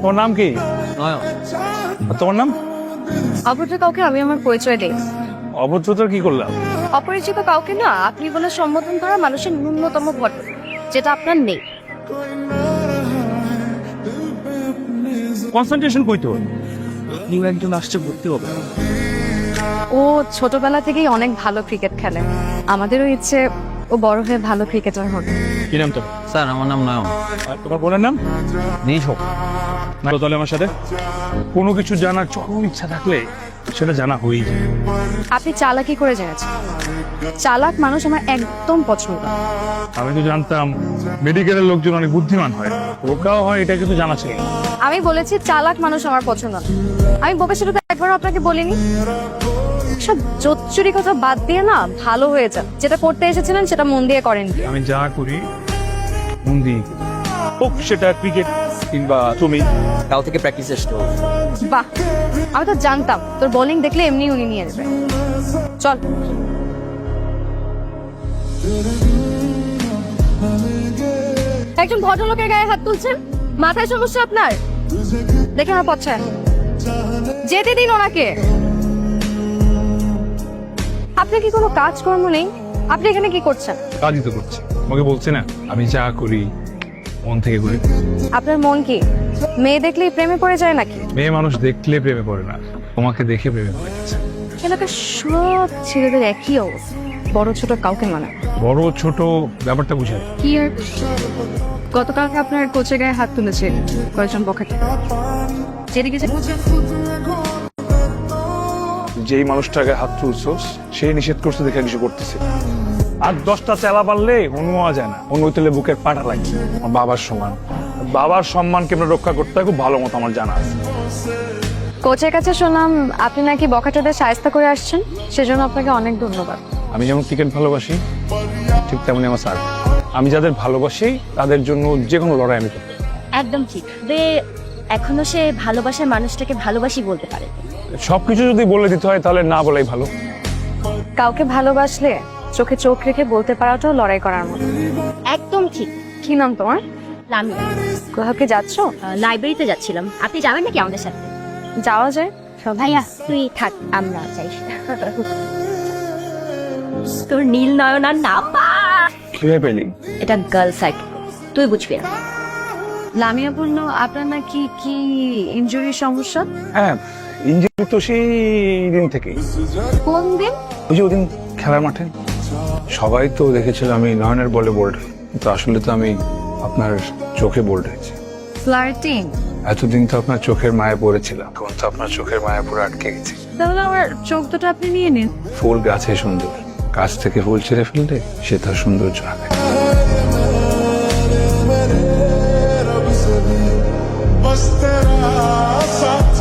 ওর নাম কি? নয়ন। আর তোমার নাম? অভদ্র কাউকে আমি আমার পরিচয় দেই। অভদ্রতার কি করলাম? অপরিচিত কাউকে না আপনি বলে সম্বোধন করা মানুষের ন্যূনতম ভদ্র, যেটা আপনার নেই। কনসেন্ট্রেশন কই তোর? নিউ একজন আসছে, ভর্তি হবে। ও ছোটবেলা থেকেই অনেক ভালো ক্রিকেট খেলে। আমাদেরও ইচ্ছে ও বড় হয়ে ভালো ক্রিকেটার হবে। কি নাম তোর? স্যার আমার নাম নয়ন। আর তোমার বোনের নাম? নিঝোক। না তাহলে আমার সাথে কোনো কিছু জানার চরম ইচ্ছা থাকলে সেটা জানা হয়েই যায়। আপনি চালাকি করে জেনেছেন। চালাক মানুষ আমার একদম পছন্দ। আমি তো জানতাম মেডিকেলের লোকজন অনেক বুদ্ধিমান হয়, ওকাও হয়, এটা কিন্তু জানা ছিল না। আমি বলেছি চালাক মানুষ আমার পছন্দ না। আমি বোকা সেটা তো একবারও আপনাকে বলিনি। সব জোচ্চুরি কথা বাদ দিয়ে না ভালো হয়ে যান। যেটা করতে এসেছিলেন সেটা মন দিয়ে করেন। আমি যা করি মন দিয়ে করি। হোক সেটা ক্রিকেট কিংবা তুমি। কাল থেকে প্র্যাকটিস স্টার্ট। বাহ, আমি তো জানতাম তোর বোলিং দেখলে এমনি উনি নিয়ে নেবে। চল। একজন ভদ্রলোকের গায়ে হাত তুলছেন, মাথায় সমস্যা আপনার? দেখে আমার পছন্দ, যেতে দিন ওনাকে। আপনার কি কোনো কাজকর্ম নেই? আপনি এখানে কি করছেন? কাজই তো করছি, আমাকে বলছে না আমি যা করি মন থেকে করি। আপনার মন কি মেয়ে দেখলেই প্রেমে পড়ে যায় নাকি? মেয়ে মানুষ দেখলে প্রেমে পড়ে না, তোমাকে দেখে প্রেমে পড়ে গেছে। এলাকার সব ছেলেদের একই অবস্থা, বড় ছোট কাউকে মানে। বড় ছোট ব্যাপারটা বুঝায়। কি আর গতকালকে আপনার কোচের গায়ে হাত তুলেছে কয়েকজন বখাটে। যেদিকে যেই মানুষটাকে হাত তুলছোস সেই নিষেধ করছে দেখে কিছু করতেছে। আর 10টা চেলা পারলে অনুয়া যায় না, অনু তুলে বুকের পাটা লাগে। আমার বাবার সমান, বাবার সম্মানকে আমরা রক্ষা করতে হয় খুব ভালো মতো আমার জানা আছে। কোচের কাছে শুনলাম আপনি নাকি বখাটেদের সাহায্য করে আসছেন, সেজন্য আপনাকে অনেক ধন্যবাদ। আমি যেমন ক্রিকেট ভালোবাসি ঠিক তেমনি আমার স্যার। আমি যাদের ভালোবাসি তাদের জন্য যে কোনো লড়াই আমি করতে। একদম ঠিক। এখনো সে ভালোবাসার মানুষটাকে ভালোবাসি বলতে পারে। সবকিছু যদি বলে দিতে হয় তাহলে না বলাই ভালো। কাউকে ভালোবাসলে চোখে চোখ রেখে বলতে পারাটাও লড়াই করার মতো। একদম ঠিক। কি নাম তোমার? লামিয়া। কোথাও কি যাচ্ছ? লাইব্রেরিতে যাচ্ছিলাম। আপনি যাবেন নাকি আমাদের সাথে? যাওয়া যায়। ভাইয়া তুই থাক, আমরা যাই। তোর নীল নয়নার নাম কিভাবে পেলি? এটা গার্ল সাইড, তুই বুঝবি না। লামিয়া বললো আপনার নাকি কি ইনজুরির সমস্যা। হ্যাঁ, ইঞ্জুরি তো সেই দিন থেকেই। কোন দিন? ওই যে ওদিন খেলার মাঠে সবাই তো দেখেছিল আমি নয়নের বলে বোল্ড হই, তো আসলে তো আমি আপনার চোখে বোল্ড হয়েছি। ফ্লার্টিং। এতদিন তো আপনার চোখের মায়া পড়েছিলাম, এখন তো আপনার চোখের মায়া পুরো আটকে গেছি। তাহলে আমার চোখ দুটো আপনি নিয়ে নিন। ফুল গাছে সুন্দর, গাছ থেকে ফুল ছিঁড়ে ফেললে সে তার সৌন্দর্য হারায়। बस तेरा साथ